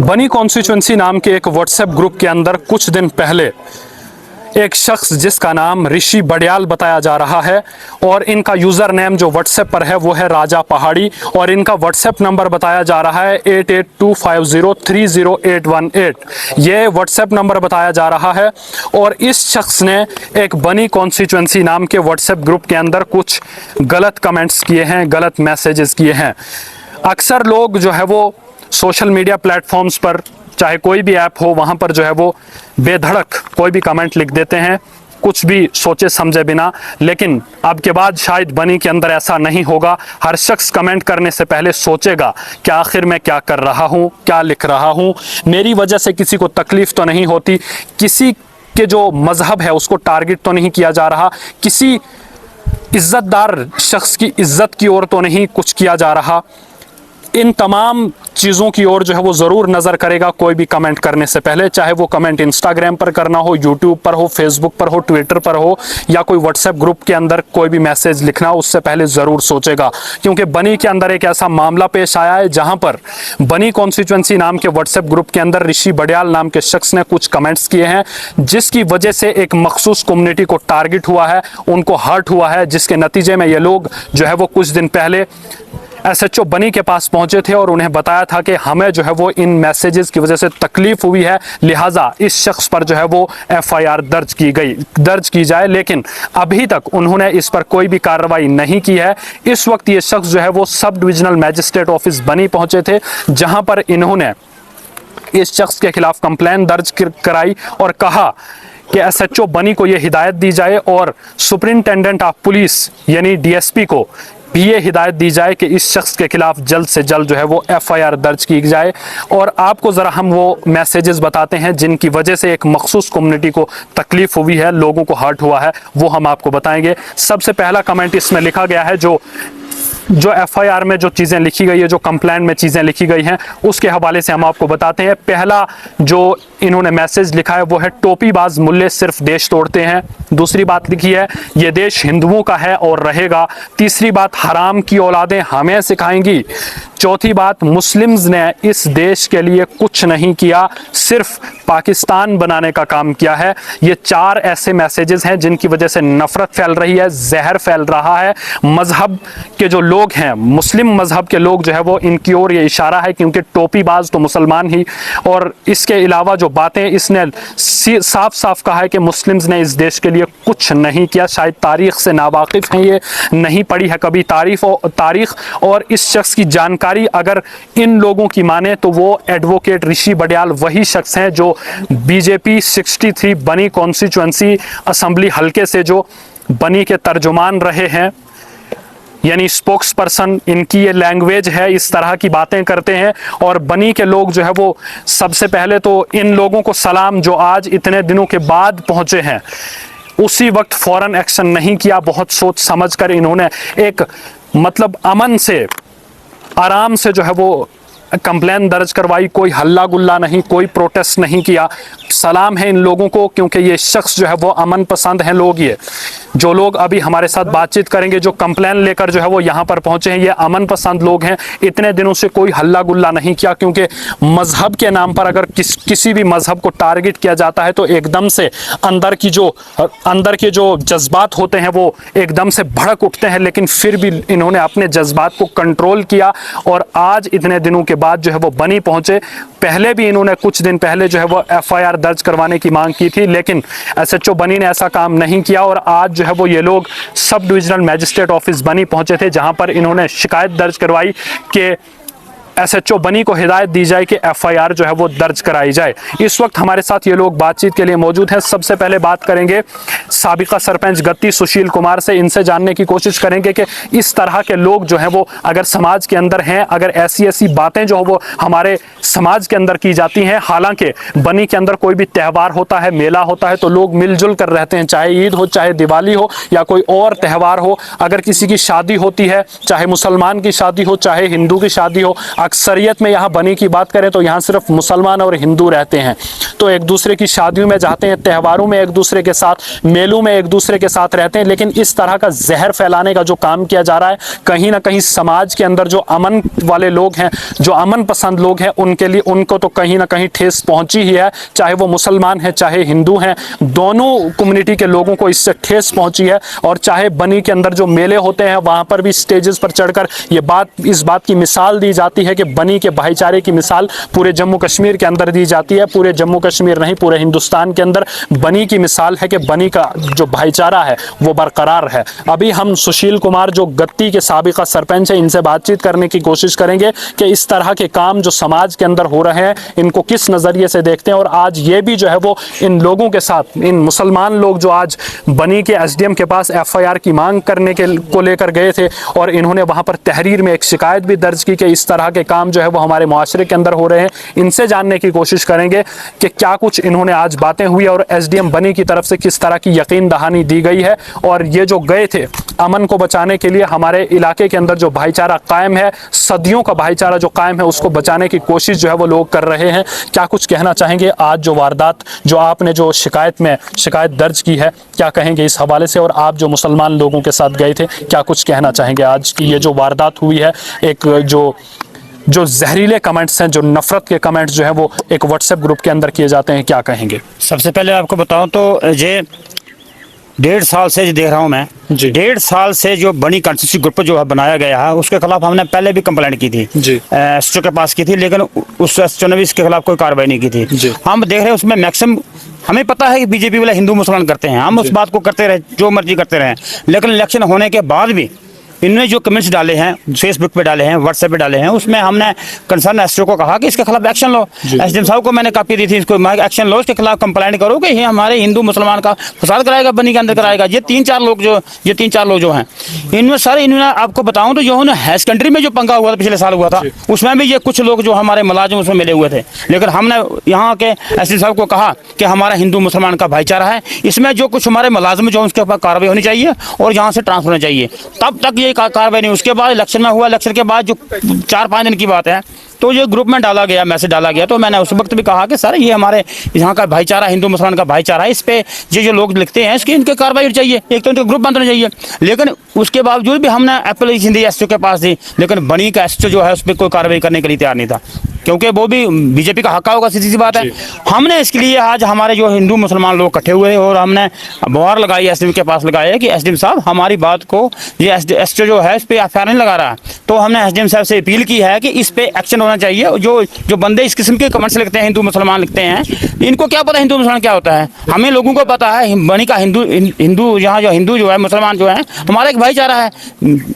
बनी कॉन्स्टिट्यूंसी नाम के एक व्हाट्सएप ग्रुप के अंदर कुछ दिन पहले एक शख्स जिसका नाम ऋषि बड़याल बताया जा रहा है और इनका यूज़र नेम जो व्हाट्सएप पर है वो है राजा पहाड़ी और इनका व्हाट्सएप नंबर बताया जा रहा है 8825030818। ये व्हाट्सएप नंबर बताया जा रहा है और इस शख्स ने एक बनी कॉन्स्टिट्यूंसी नाम के व्हाट्सएप ग्रुप के अंदर कुछ गलत कमेंट्स किए हैं, गलत मैसेजेस किए हैं। अक्सर लोग जो है वो सोशल मीडिया प्लेटफॉर्म्स पर चाहे कोई भी ऐप हो वहाँ पर जो है वो बेधड़क कोई भी कमेंट लिख देते हैं, कुछ भी सोचे समझे बिना। लेकिन अब के बाद शायद बनी के अंदर ऐसा नहीं होगा। हर शख्स कमेंट करने से पहले सोचेगा कि आखिर मैं क्या कर रहा हूँ, क्या लिख रहा हूँ, मेरी वजह से किसी को तकलीफ़ तो नहीं होती, किसी के जो मज़हब है उसको टारगेट तो नहीं किया जा रहा, किसी इज़्ज़तदार शख्स की इज़्ज़त की ओर तो नहीं कुछ किया जा रहा। इन तमाम चीज़ों की ओर जो है वो ज़रूर नज़र करेगा कोई भी कमेंट करने से पहले, चाहे वो कमेंट इंस्टाग्राम पर करना हो, यूट्यूब पर हो, फेसबुक पर हो, ट्विटर पर हो या कोई व्हाट्सएप ग्रुप के अंदर कोई भी मैसेज लिखना हो, उससे पहले ज़रूर सोचेगा। क्योंकि बनी के अंदर एक ऐसा मामला पेश आया है जहां पर बनी कॉन्स्टिट्यूंसी नाम के व्हाट्सएप ग्रुप के अंदर ऋषि बड़याल नाम के शख्स ने कुछ कमेंट्स किए हैं जिसकी वजह से एक मखसूस कम्युनिटी को टारगेट हुआ है, उनको हर्ट हुआ है, जिसके नतीजे में ये लोग जो है वो कुछ दिन पहले SHO बनी के पास पहुंचे थे और उन्हें बताया था कि हमें जो है वो इन मैसेजेस की वजह से तकलीफ हुई है, लिहाजा इस शख्स पर जो है वो FIR दर्ज की जाए। लेकिन अभी तक उन्होंने इस पर कोई भी कार्रवाई नहीं की है। इस वक्त ये शख्स जो है वो सब डिविजनल मैजिस्ट्रेट ऑफिस बनी पहुंचे थे जहां पर इन्होंने इस शख्स के खिलाफ कंप्लेन दर्ज कराई और कहा कि SHO बनी को ये हिदायत दी जाए और सुपरिंटेंडेंट ऑफ पुलिस यानी DSP को भी ये हिदायत दी जाए कि इस शख्स के खिलाफ जल्द से जल्द जो है वो FIR दर्ज की जाए। और आपको ज़रा हम वो मैसेजेस बताते हैं जिनकी वजह से एक मखसूस कम्युनिटी को तकलीफ़ हुई है, लोगों को हर्ट हुआ है, वो हम आपको बताएंगे। सबसे पहला कमेंट इसमें लिखा गया है, जो FIR में जो चीज़ें लिखी गई है, जो कंप्लेंट में चीज़ें लिखी गई हैं उसके हवाले से हम आपको बताते हैं। पहला जो इन्होंने मैसेज लिखा है वो है टोपीबाज मुल्ले सिर्फ देश तोड़ते हैं। दूसरी बात लिखी है ये देश हिंदुओं का है और रहेगा। तीसरी बात हराम की औलादें हमें सिखाएंगी। चौथी बात मुस्लिम्स ने इस देश के लिए कुछ नहीं किया, सिर्फ पाकिस्तान बनाने का काम किया है। ये 4 ऐसे मैसेजेस हैं जिनकी वजह से नफरत फैल रही है, जहर फैल रहा है। मजहब के जो लोग हैं, मुस्लिम मजहब के लोग जो है वो इनकी ओर ये इशारा है, क्योंकि टोपीबाज तो मुसलमान ही। और इसके अलावा जो बातें इसने साफ साफ कहा है कि मुस्लिम्स ने इस देश के लिए कुछ नहीं किया। शायद तारीख से नावाकिफ हैं, ये नहीं पढ़ी है कभी तारीख। और इस शख्स की जानकारी अगर इन लोगों की माने तो वो एडवोकेट ऋषि बड़याल वही शख्स हैं जो BJP 63 बनी कॉन्स्टिट्यूंसी असेंबली हल्के से जो बनी के तर्जुमान रहे हैं, यानी स्पोक्स पर्सन। इनकी ये लैंग्वेज है, इस तरह की बातें करते हैं। और बनी के लोग जो है वो सबसे पहले तो इन लोगों को सलाम जो आज इतने दिनों के बाद पहुंचे हैं, उसी वक्त फौरन एक्शन नहीं किया। बहुत सोच समझ कर इन्होंने एक मतलब अमन से आराम से जो है वो कंप्लेन दर्ज करवाई। कोई हल्ला गुल्ला नहीं, कोई प्रोटेस्ट नहीं किया। सलाम है इन लोगों को, क्योंकि ये शख्स जो है वो अमन पसंद हैं लोग। ये जो लोग अभी हमारे साथ बातचीत करेंगे, जो कंप्लेन लेकर जो है वो यहाँ पर पहुंचे हैं, ये अमन पसंद लोग हैं। इतने दिनों से कोई हल्ला गुल्ला नहीं किया, क्योंकि मजहब के नाम पर अगर किसी भी मजहब को टारगेट किया जाता है तो एकदम से अंदर के जो जज्बात होते हैं वो एकदम से भड़क उठते हैं। लेकिन फिर भी इन्होंने अपने जज्बात को कंट्रोल किया और आज इतने दिनों के बाद जो है वो बनी पहुंचे। पहले भी इन्होंने कुछ दिन पहले जो है वो FIR दर्ज करवाने की मांग की थी, लेकिन SHO बनी ने ऐसा काम नहीं किया। और आज जो है वो ये लोग सब डिविजनल मैजिस्ट्रेट ऑफिस बनी पहुंचे थे, जहां पर इन्होंने शिकायत दर्ज करवाई कि SHO बनी को हिदायत दी जाए कि FIR जो है वो दर्ज कराई जाए। इस वक्त हमारे साथ ये लोग बातचीत के लिए मौजूद हैं। सबसे पहले बात करेंगे साबिका सरपंच गत्ती सुशील कुमार से। इनसे जानने की कोशिश करेंगे कि इस तरह के लोग जो हैं वो अगर समाज के अंदर हैं, अगर ऐसी बातें जो वो हमारे समाज के अंदर की जाती हैं, हालांकि बनी के अंदर कोई भी त्यौहार होता है, मेला होता है तो लोग मिलजुल कर रहते हैं, चाहे ईद हो, चाहे दिवाली हो या कोई और त्यौहार हो। अगर किसी की शादी होती है, चाहे मुसलमान की शादी हो, चाहे हिंदू की शादी हो, अक्सरियत में यहाँ बनी की बात करें तो यहाँ सिर्फ मुसलमान और हिंदू रहते हैं, तो एक दूसरे की शादियों में जाते हैं, त्योहारों में एक दूसरे के साथ, मेलों में एक दूसरे के साथ रहते हैं। लेकिन इस तरह का जहर फैलाने का जो काम किया जा रहा है, कहीं ना कहीं समाज के अंदर जो अमन वाले लोग हैं, जो अमन पसंद लोग हैं, उनके लिए, उनको तो कहीं ना कहीं ठेस पहुंची ही है। चाहे वो मुसलमान है चाहे हिंदू हैं, दोनों कम्युनिटी के लोगों को इससे ठेस पहुंची है। और चाहे बनी के अंदर जो मेले होते हैं वहां पर भी स्टेजेस पर चढ़कर इस बात की मिसाल दी जाती है कि बनी के भाईचारे की मिसाल पूरे जम्मू कश्मीर के अंदर दी जाती है। पूरे जम्मू कश्मीर नहीं, पूरे हिंदुस्तान के अंदर बनी की मिसाल है कि बनी का जो भाईचारा है वो बरकरार है। अभी हम सुशील कुमार जो गत्ती के साबिका सरपंच है, इनसे बातचीत करने की कोशिश करेंगे कि इस तरह के काम जो समाज के अंदर हो रहे हैं इनको किस नजरिए से देखते हैं। और आज ये भी जो है वो इन लोगों के साथ, इन मुसलमान लोग जो आज बनी के एसडीएम के पास एफआईआर की मांग करने को लेकर गए थे और इन्होंने वहां पर तहरीर में एक शिकायत भी दर्ज की कि इस तरह के काम जो है वो हमारे मुआशरे के अंदर हो रहे हैं, इनसे जानने की कोशिश करेंगे कि क्या कुछ इन्होंने आज बातें हुई और एसडीएम बनी की तरफ से किस तरह की यकीन दहानी दी गई है। और ये जो गए थे अमन को बचाने के लिए, हमारे इलाके के अंदर जो भाईचारा कायम है, सदियों का भाईचारा जो कायम है, उसको बचाने की कोशिश जो है वो लोग कर रहे हैं। क्या कुछ कहना चाहेंगे आज जो वारदात, जो आपने जो शिकायत दर्ज की है, क्या कहेंगे इस हवाले से? और आप जो मुसलमान लोगों के साथ गए थे, क्या कुछ कहना चाहेंगे आज की ये जो वारदात हुई है? एक जो जहरीले कमेंट्स हैं, जो नफरत के कमेंट्स जो हैं वो एक व्हाट्सएप ग्रुप के अंदर किए जाते हैं, क्या कहेंगे? सबसे पहले आपको बताऊं तो ये 1.5 साल से देख रहा हूं मैं, 1.5 साल से जो बनी कॉन्स्टिट्यूंसी ग्रुप जो है बनाया गया है, उसके खिलाफ हमने पहले भी कंप्लेंट की थी, एसओ के पास की थी, लेकिन उस एसओ ने भी इसके खिलाफ कोई कार्रवाई नहीं की थी। हम देख रहे हैं उसमें मैक्सिमम, हमें पता है कि बीजेपी वाले हिंदू मुसलमान करते हैं, हम उस बात को करते रहे, जो मर्जी करते रहे, लेकिन इलेक्शन होने के बाद भी इन्होंने जो कमेंट्स डाले हैं, फेसबुक पे डाले हैं, व्हाट्सएप पे डाले हैं, उसमें हमने कंसर्न एसओ को कहा कि इसके खिलाफ एक्शन लो। एसडीएम साहब को मैंने कॉपी दी थी, इसको एक्शन लो, इसके खिलाफ कंप्लेंट करो कि ये हमारे हिंदू मुसलमान का फसाद कराएगा, बनी के अंदर कराएगा। ये तीन चार लोग जो हैं, इनमें सर, इन्होंने आपको बताऊं तो जो हैश कंट्री में जो पंगा हुआ था, पिछले साल हुआ था, उसमें भी ये कुछ लोग जो हमारे मुलाजिम उसमें मिले हुए थे। लेकिन हमने यहाँ के एसडीएम साहब को कहा कि हमारा हिंदू मुसलमान का भाईचारा है, इसमें जो कुछ हमारे मुलाजिम जो उसके ऊपर कार्रवाई होनी चाहिए और यहाँ से ट्रांसफर होना चाहिए। तब तक ये कार्रवाई नहीं। उसके बाद इलेक्शन में हुआ, इलेक्शन के बाद जो 4-5 दिन की बात है, तो ये ग्रुप में डाला गया, मैसेज डाला गया, तो मैंने उस वक्त भी कहा कि सर ये हमारे यहाँ का भाईचारा, हिंदू मुसलमान का भाईचारा है, इस पे ये जो लोग लिखते हैं इसकी इनके कार्रवाई चाहिए, एक तो इनका ग्रुप बंद होना चाहिए। लेकिन उसके बावजूद भी हमने एप्लीकेशन दी एसओ के पास दी, लेकिन बनी का एसओ जो है उस पर कोई कार्रवाई करने के लिए तैयार नहीं था, क्योंकि वो भी बीजेपी का हक्का होगा, सीधी सी बात है। हमने इसके लिए आज हमारे जो हिंदू मुसलमान लोग इकट्ठे हुए और हमने गुहार लगाई, एसडीएम के पास लगाई कि एसडीएम साहब हमारी बात को, ये एसओ जो है इस पर एफआईआर नहीं लगा रहा, तो हमने एसडीएम साहब से अपील की है कि इस पे एक्शन होना चाहिए। जो बंदे इस किस्म के कमेंट्स लिखते हैं, हिंदू मुसलमान लिखते हैं, इनको क्या पता हिंदू मुसलमान क्या होता है? हमें लोगों को पता है बनी का हिंदू यहाँ जो हिंदू जो है, मुसलमान जो है, हमारा एक भाईचारा है।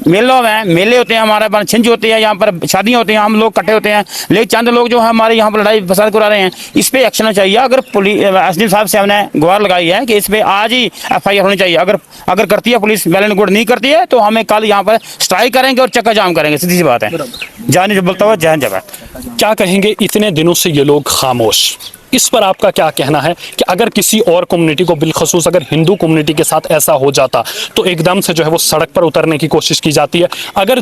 मेले होते हैं, हमारे छिंज होते हैं, यहाँ पर शादियाँ होती हैं, हम लोग इकट्ठे होते हैं, लेकिन चंद लोग जो है हमारे यहाँ पर लड़ाई फसाद करा रहे हैं, इस पे एक्शन होना चाहिए। अगर एसडीएम साहब से हमने गुहार लगाई है कि इस पे आज ही एफआईआर होनी चाहिए। अगर करती है पुलिस, वेल एंड गुड, नहीं करती है तो हमें कल यहाँ पर स्ट्राइक करेंगे और चक्का जाम करेंगे, सीधी सी बात है। जाने जो बोलता हुआ जय जवान। क्या कहेंगे, इतने दिनों से ये लोग खामोश, इस पर आपका क्या कहना है कि अगर किसी और कम्युनिटी को, बिलखसूस अगर हिंदू कम्युनिटी के साथ ऐसा हो जाता तो एकदम से जो है वो सड़क पर उतरने की कोशिश की जाती है? अगर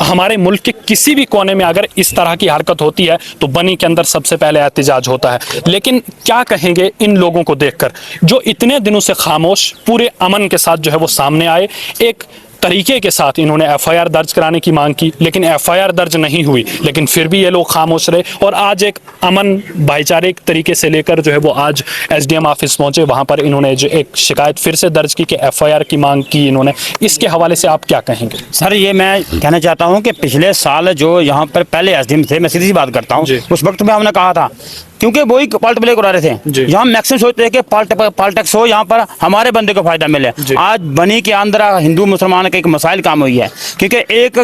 हमारे मुल्क के किसी भी कोने में अगर इस तरह की हरकत होती है तो बनी के अंदर सबसे पहले एहतजाज होता है। लेकिन क्या कहेंगे इन लोगों को देखकर जो इतने दिनों से खामोश, पूरे अमन के साथ जो है वो सामने आए, एक तरीके के साथ इन्होंने एफआईआर दर्ज कराने की मांग की, लेकिन एफआईआर दर्ज नहीं हुई, लेकिन फिर भी ये लोग खामोश रहे और आज एक अमन भाईचारे तरीके से लेकर जो है वो आज एसडीएम ऑफिस पहुंचे, वहां पर इन्होंने जो एक शिकायत फिर से दर्ज की कि एफआईआर की मांग की इन्होंने। इसके हवाले से आप क्या कहेंगे? सर ये मैं कहना चाहता हूँ कि पिछले साल जो यहाँ पर पहले एसडीएम थे, मैं सीधी सी बात करता हूँ, उस वक्त में हमने कहा था, क्योंकि वही पार्ट प्ले करा रहे थे, यहाँ मैक्सिमम सोचते हैं कि पॉलिटिक्स हो, यहाँ पर हमारे बंदे को फायदा मिले। आज बनी के अंदर हिंदू मुसलमान का एक मसाइल काम हुई है, क्योंकि एक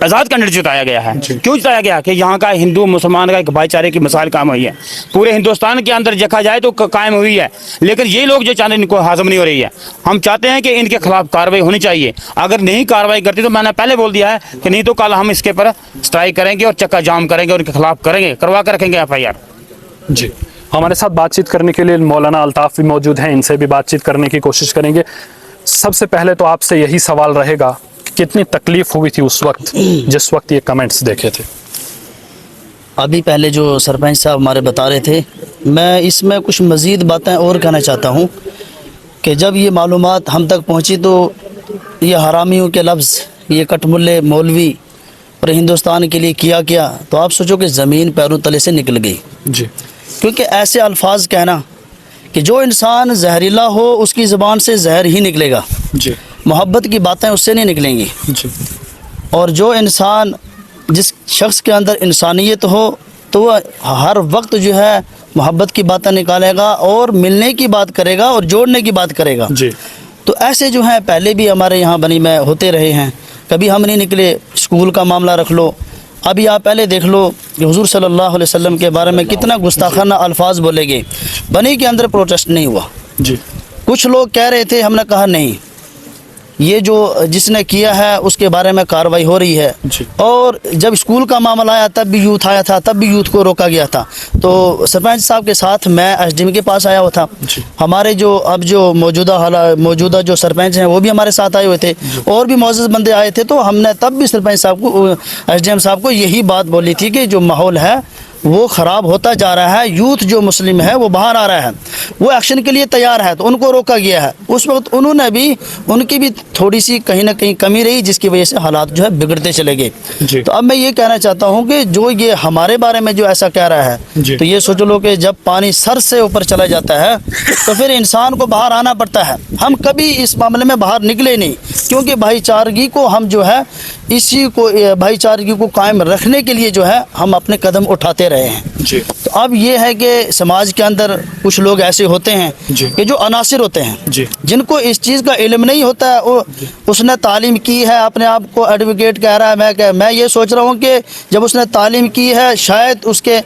आज़ाद कैंडिडेट जिताया गया है। क्यों जिताया गया? कि यहाँ का हिंदू मुसलमान का एक भाईचारे की मिसाल काम हुई है, पूरे हिंदुस्तान के अंदर देखा जाए तो कायम हुई है। लेकिन ये लोग जो चाहते हैं, इनको हाज़म नहीं हो रही है। हम चाहते हैं कि इनके खिलाफ कार्रवाई होनी चाहिए। अगर नहीं कार्रवाई करती तो मैंने पहले बोल दिया है कि नहीं तो कल हम इसके पर स्ट्राइक करेंगे और चक्का जाम करेंगे और इनके खिलाफ करवा कर रखेंगे एफआईआर। जी, हमारे साथ बातचीत करने के लिए मौलाना अल्ताफ भी मौजूद हैं, इनसे भी बातचीत करने की कोशिश करेंगे। सबसे पहले तो आपसे यही सवाल रहेगा, कितनी तकलीफ हुई थी उस वक्त जिस वक्त ये कमेंट्स देखे थे? अभी पहले जो सरपंच साहब हमारे बता रहे थे, मैं इसमें कुछ मज़ीद बातें और कहना चाहता हूँ कि जब ये मालूमात हम तक पहुँची तो ये हरामियों के लफ्ज़, ये कटमुल्ले मौलवी और हिंदुस्तान के लिए किया क्या, तो आप सोचो कि ज़मीन पैरों तले से निकल गई जी। क्योंकि ऐसे अल्फाज कहना कि जो इंसान जहरीला हो उसकी ज़बान से जहर ही निकलेगा, जी मोहब्बत की बातें उससे नहीं निकलेंगी। जी और जो इंसान, जिस शख्स के अंदर इंसानियत हो तो वह हर वक्त जो है मोहब्बत की बातें निकालेगा और मिलने की बात करेगा और जोड़ने की बात करेगा। जी। तो ऐसे जो हैं पहले भी हमारे यहाँ बनी में होते रहे हैं, कभी हम नहीं निकले। स्कूल का मामला रख लो, अभी आप पहले देख लो कि हुजूर सल्लल्लाहु अलैहि वसल्लम के बारे में कितना गुस्ताखाना अल्फाज बोले गए, बनी के अंदर प्रोटेस्ट नहीं हुआ। जी। कुछ लोग कह रहे थे, हमने कहा नहीं, ये जो जिसने किया है उसके बारे में कार्रवाई हो रही है। जी। और जब स्कूल का मामला आया तब भी यूथ आया था, तब भी यूथ को रोका गया था। तो सरपंच साहब के साथ मैं एसडीएम के पास आया हुआ था। जी। हमारे जो अब जो मौजूदा जो सरपंच हैं वो भी हमारे साथ आए हुए थे और भी मौजूद बंदे आए थे। तो हमने तब भी सरपंच साहब को, एसडीएम साहब को यही बात बोली थी कि जो माहौल है वो ख़राब होता जा रहा है, यूथ जो मुस्लिम है वो बाहर आ रहा है, वो एक्शन के लिए तैयार है, तो उनको रोका गया है। उस वक्त उन्होंने भी, उनकी भी थोड़ी सी कहीं ना कहीं कमी रही, जिसकी वजह से हालात जो है बिगड़ते चले गए। तो अब मैं ये कहना चाहता हूँ कि जो ये हमारे बारे में जो ऐसा कह रहा है, तो ये सोच लो कि जब पानी सर से ऊपर चला जाता है तो फिर इंसान को बाहर आना पड़ता है। हम कभी इस मामले में बाहर निकले नहीं, क्योंकि भाईचारगी को हम जो है, इसी को भाईचारगी को कायम रखने के लिए जो है हम अपने कदम उठाते रहे हैं। जी। तो अब ये है कि समाज के अंदर कुछ लोग ऐसे होते हैं कि जो अनासिर होते हैं, जी। जिनको इस चीज़ का इल्म नहीं होता है। उसने तालीम की है, अपने आप को एडवोकेट कह रहा है। मैं ये सोच रहा हूँ कि जब उसने तालीम की है, शायद उसके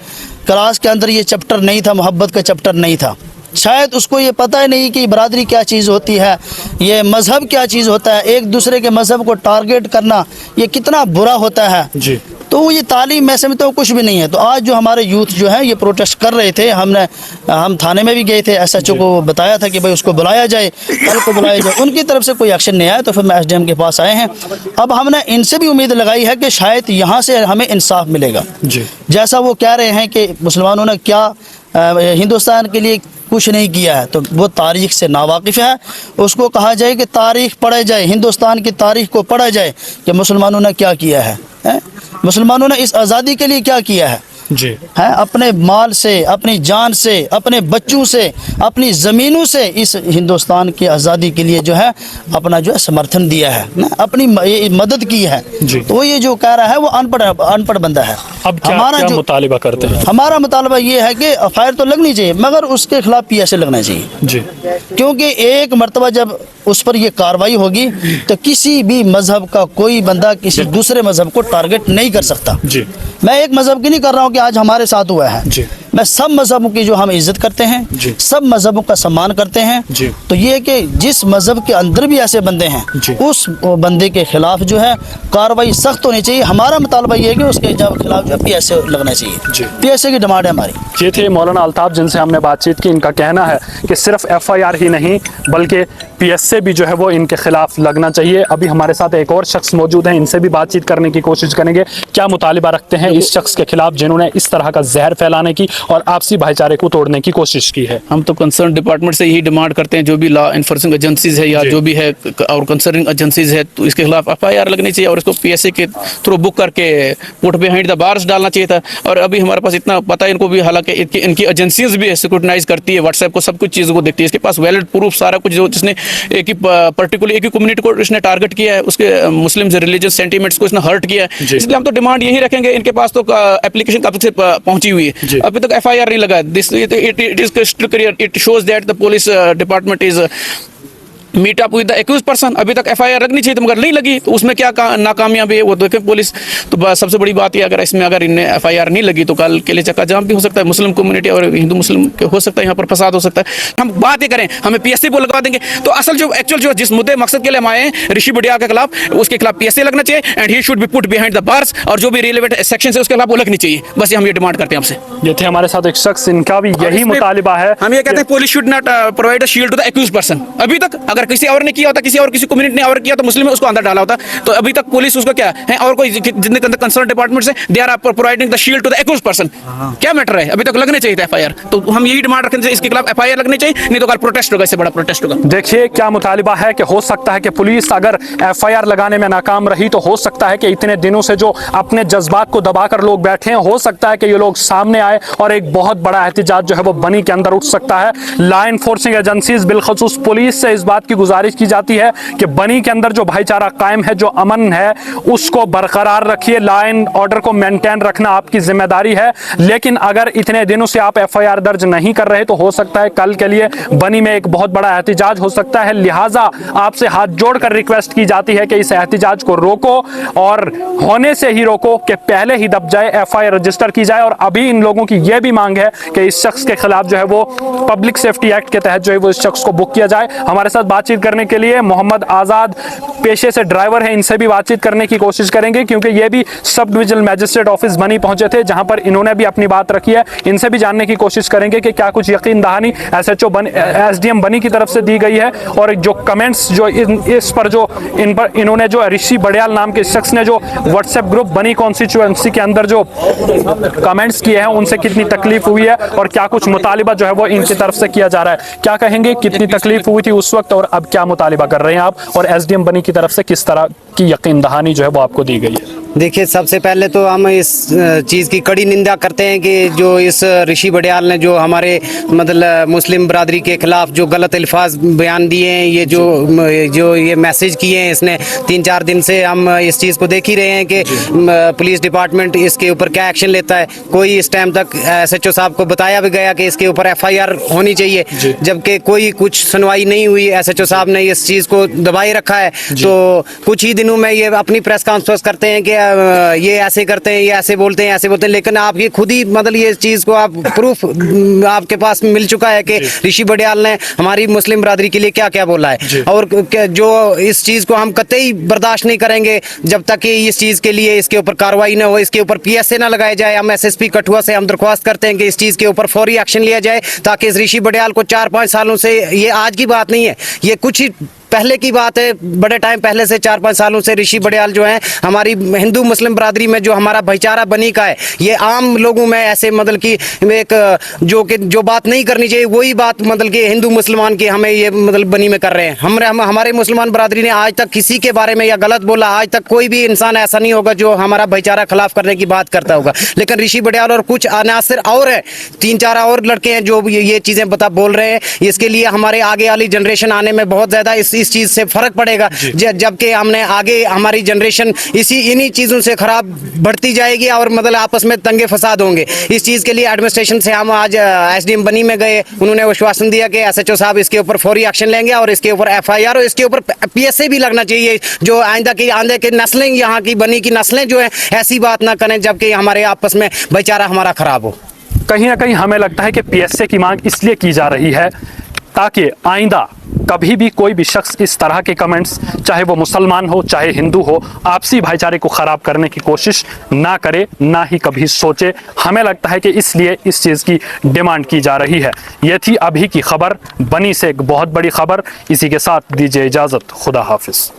क्लास के अंदर ये चैप्टर नहीं था, मोहब्बत का चैप्टर नहीं था। शायद उसको ये पता ही नहीं कि बरादरी क्या चीज़ होती है, ये मज़हब क्या चीज़ होता है, एक दूसरे के मज़हब को टारगेट करना ये कितना बुरा होता है। जी। तो ये तालीम मैं समझता हूँ कुछ भी नहीं है। तो आज जो हमारे यूथ जो है ये प्रोटेस्ट कर रहे थे, हम थाने में भी गए थे, एसएचओ को बताया था कि भाई उसको बुलाया जाए, कल को बुलाया जाए। उनकी तरफ से कोई एक्शन नहीं आया, तो फिर मैं एसडीएम के पास आए हैं। अब हमने इनसे भी उम्मीद लगाई है कि शायद यहाँ से हमें इंसाफ मिलेगा। जी। जैसा वो कह रहे हैं कि मुसलमानों ने क्या हिंदुस्तान के लिए कुछ नहीं किया है, तो वो तारीख़ से नावाकिफ़ है। उसको कहा जाए कि तारीख़ पढ़ा जाए, हिंदुस्तान की तारीख़ को पढ़ा जाए कि मुसलमानों ने क्या किया है, मुसलमानों ने इस आज़ादी के लिए क्या किया है। जी। है अपने माल से, अपनी जान से, अपने बच्चों से, अपनी ज़मीनों से इस हिंदुस्तान की आज़ादी के लिए जो है अपना जो है समर्थन दिया है, अपनी मदद की है। तो वो ये जो कह रहा है वो अनपढ़ बंदा है। अब क्या जो मुतालिबा करते हैं, हमारा मुतालबा ये है कि एफआईआर तो लगनी चाहिए, मगर उसके खिलाफ पीएसए लगना चाहिए। जी। क्योंकि एक मरतबा जब उस पर ये कार्रवाई होगी तो किसी भी मजहब का कोई बंदा किसी दूसरे मजहब को टारगेट नहीं कर सकता। जी। मैं एक मजहब की नहीं कर रहा हूँ कि आज हमारे साथ हुआ है। जी। मैं सब मजहबों की जो हम इज्जत करते हैं, जी। सब मजहबों का सम्मान करते हैं। जी। तो ये कि जिस मजहब के अंदर भी ऐसे बंदे हैं, जी। उस बंदे के खिलाफ जो है कार्रवाई सख्त होनी चाहिए। हमारा मुतालबा ये है कि उसके खिलाफ जो है पीएसए लगना चाहिए। पीएसए की डिमांड है हमारी। ये थे मौलाना अल्ताफ जिनसे हमने बातचीत की। इनका कहना है कि सिर्फ एफआईआर ही नहीं बल्कि पीएसए भी जो है वो इनके खिलाफ लगना चाहिए। अभी हमारे साथ एक और शख्स मौजूद हैं, इनसे भी बातचीत करने की कोशिश करेंगे। क्या मुतालिबा रखते हैं इस शख्स के खिलाफ जिन्होंने इस तरह का जहर फैलाने की और आपसी भाईचारे को तोड़ने की कोशिश की है। हम तो कंसर्न डिपार्टमेंट से यही डिमांड करते हैं, जो भी लॉ इन्फोर्सिंग एजेंसीज है या जो भी है और कंसर्निंग एजेंसीज है, तो इसके खिलाफ एफआईआर लगनी चाहिए और इसको पीएसए के थ्रू बुक करके पुट बिहाइंड द बार्स डालना चाहिए था। और अभी हमारे पास इतना पता है इनको भी, हालांकि इनकी एजेंसीज भी सिक्योरिटाइज करती है व्हाट्सएप को, सब कुछ चीज़ों को देखती है। इसके पास वैलिड प्रूफ सारा कुछ, जो जिसने एक ही कम्युनिटी को इसने टारगेट किया है, उसके मुस्लिम रिलीजियस सेंटीमेंट्स को इसने हर्ट किया है। इसलिए हम तो डिमांड यही रखेंगे, इनके पास तो एप्लीकेशन कब से पहुंची हुई है, अभी तक एफआईआर नहीं लगा। It is crystal clear. It shows that the police department is meet up with the accused person. अभी तक एफआईआर लगनी चाहिए, तो मगर नहीं लगी, तो उसमें क्या नाकामयाबी है वो देखे पुलिस। तो सबसे बड़ी बात है, अगर इनने एफआईआर नहीं लगी तो कल के लिए चक्का जाम भी हो सकता है, मुस्लिम कम्युनिटी और हिंदू मुस्लिम हो सकता है, यहाँ पर फसाद हो सकता है। हम बात ही करें, हमें पीएससी को लगवा देंगे। तो असल जो एक्चुअल जो जिस मुद्दे मकसद के लिए हम आए हैं ऋषि बडियाल के खिलाफ, उसके खिलाफ पीएससी लगना चाहिए and he should be put behind the bars, और जो भी रिलेवेंट सेक्शन है उसके खिलाफ वो लगनी चाहिए। बस ये हम ये डिमांड करते हैं आपसे। ये थे हमारे साथ एक शख्स, इनका भी यही मुतालिबा है। हम ये कहते हैं police should not provide a shield to the accused person. अभी तक अगर अगर किसी और ने किया होता, किसी और किसी कम्युनिटी ने और किया तो मुस्लिम ने उसको अंदर डाला होता। तो अभी तक पुलिस उसको क्या है और कोई जितने कंसर्न डिपार्टमेंट से they are providing the shield to the accused person. क्या मैटर है, अभी तक लगने चाहिए था एफआईआर। तो हम यही डिमांड रखते हैं इसके खिलाफ एफआईआर लगनी चाहिए, नहीं तो कल प्रोटेस्ट होगा, इससे बड़ा प्रोटेस्ट होगा। देखिए क्या मुतालिबा है कि हो सकता है कि पुलिस अगर एफआईआर लगाने में नाकाम रही तो हो सकता है कि इतने दिनों से जो अपने जज्बात को दबाकर लोग बैठे हैं, हो सकता है कि ये लोग सामने आए और एक बहुत बड़ा एहतिजाज जो है वो बनी के अंदर उठ सकता है। लॉ एनफोर्सिंग एजेंसीज बिलखसूस पुलिस से इस बात की गुजारिश की जाती है कि बनी के अंदर जो भाईचारा कायम है, जो अमन है, उसको बरकरार रखिए। लॉ एंड ऑर्डर को मेंटेन रखना आपकी जिम्मेदारी है। लेकिन अगर इतने दिनों से आप एफआईआर दर्ज नहीं कर रहे तो हो सकता है कल के लिए बनी में एक बहुत बड़ा एहतिजाज हो सकता है। लिहाजा आपसे हाथ जोड़कर रिक्वेस्ट की जाती है कि इस एहतिजाज को रोको और होने से ही रोको कि पहले ही दब जाए, एफआईआर रजिस्टर की जाए। और अभी इन लोगों की यह भी मांग है कि इस शख्स के खिलाफ जो है वो पब्लिक सेफ्टी एक्ट के तहत जो है वो इस शख्स को बुक किया जाए। हमारे साथ बातचीत करने के लिए मोहम्मद आजाद पेशे से ड्राइवर है, इनसे भी बातचीत करने की कोशिश करेंगे क्योंकि ये भी सब डिविजनल मैजिस्ट्रेट ऑफिस बनी पहुंचे थे जहां पर इन्होंने भी अपनी बात रखी है। इनसे भी जानने की कोशिश करेंगे कि क्या कुछ यकीन दहानी एसडीएम बनी की तरफ से दी गई है और जो कमेंट्स जो इस पर जो इन पर इन्होंने जो ऋषि बड़ियाल नाम के शख्स ने जो व्हाट्सएप ग्रुप बनी कॉन्स्टिट्यूएंसी के अंदर जो कमेंट्स किए हैं उनसे कितनी तकलीफ हुई है और क्या कुछ मुतालिबा जो है वो इनकी तरफ से किया जा रहा है। क्या कहेंगे, कितनी तकलीफ हुई थी उस वक्त और अब क्या मुतालिबा कर रहे हैं आप, और एसडीएम बनी की तरफ से किस तरह की यकीन दहानी जो है वो आपको दी गई है? देखिए, सबसे पहले तो हम इस चीज़ की कड़ी निंदा करते हैं कि जो इस ऋषि बड़ियाल ने जो हमारे मतलब मुस्लिम बरादरी के खिलाफ जो गलत अल्फाज बयान दिए हैं, ये जो ये मैसेज किए हैं, इसने 3-4 दिन से हम इस चीज़ को देख ही रहे हैं कि पुलिस डिपार्टमेंट इसके ऊपर क्या एक्शन लेता है। कोई इस टाइम तक SHO साहब को बताया भी गया कि इसके ऊपर FIR होनी चाहिए, जबकि कोई कुछ सुनवाई नहीं हुई। SHO साहब ने इस चीज़ को दबाए रखा है। तो कुछ ही दिनों में ये अपनी प्रेस कॉन्फ्रेंस करते हैं कि ये ऐसे करते हैं, ये ऐसे बोलते हैं, ऐसे बोलते हैं, लेकिन आप ये खुद ही मतलब ये चीज़ को आप प्रूफ आपके पास मिल चुका है कि ऋषि बड़ियाल ने हमारी मुस्लिम बरादरी के लिए क्या क्या बोला है। और जो इस चीज़ को हम कतई बर्दाश्त नहीं करेंगे जब तक कि इस चीज़ के लिए इसके ऊपर कार्रवाई न हो, इसके ऊपर PSA ना लगाया जाए। हम SSP कठुआ से हम दरख्वास्त करते हैं कि इस चीज़ के ऊपर फौरी एक्शन लिया जाए ताकि इस ऋषि बड़ियाल को 4-5 सालों से, ये आज की बात नहीं है, ये कुछ ही पहले की बात है, बड़े टाइम पहले से 4-5 सालों से ऋषि बड़ियाल जो हैं हमारी हिंदू मुस्लिम बरादरी में जो हमारा भाईचारा बनी का है, ये आम लोगों में ऐसे मतलब कि एक जो बात नहीं करनी चाहिए वही बात मतलब कि हिंदू मुसलमान की हमें ये मतलब बनी में कर रहे हैं। हमारे मुसलमान बरादरी ने आज तक किसी के बारे में या गलत बोला, आज तक कोई भी इंसान ऐसा नहीं होगा जो हमारा भाईचारा खिलाफ करने की बात करता होगा। लेकिन ऋषि बड़ियाल और कुछ अनासर और है, 3-4 और लड़के हैं जो ये चीज़ें बोल रहे हैं। इसके लिए हमारे आगे वाली जनरेशन आने में बहुत ज़्यादा इस चीज़ से फर्क पड़ेगा, जबकि हमने आगे हमारी जनरेशन इन्हीं चीज़ों से खराब बढ़ती जाएगी और मतलब आपस में दंगे फसाद होंगे। इस चीज़ के लिए एडमिनिस्ट्रेशन से हम आज SDM बनी में गए, उन्होंने आश्वासन दिया कि SHO साहब इसके ऊपर फौरी एक्शन लेंगे और इसके ऊपर FIR और इसके ऊपर PSA भी लगना चाहिए, जो आंदे की नस्लें, यहाँ की बनी की नस्लें जो हैं ऐसी बात ना करें जबकि हमारे आपस में भाईचारा हमारा खराब हो। कहीं ना कहीं हमें लगता है कि PSA की मांग इसलिए की जा रही है ताकि आइंदा कभी भी कोई भी शख्स इस तरह के कमेंट्स, चाहे वो मुसलमान हो चाहे हिंदू हो, आपसी भाईचारे को ख़राब करने की कोशिश ना करे, ना ही कभी सोचे। हमें लगता है कि इसलिए इस चीज़ की डिमांड की जा रही है। ये थी अभी की खबर, बनी से एक बहुत बड़ी खबर। इसी के साथ दीजिए इजाज़त, खुदा हाफिज़।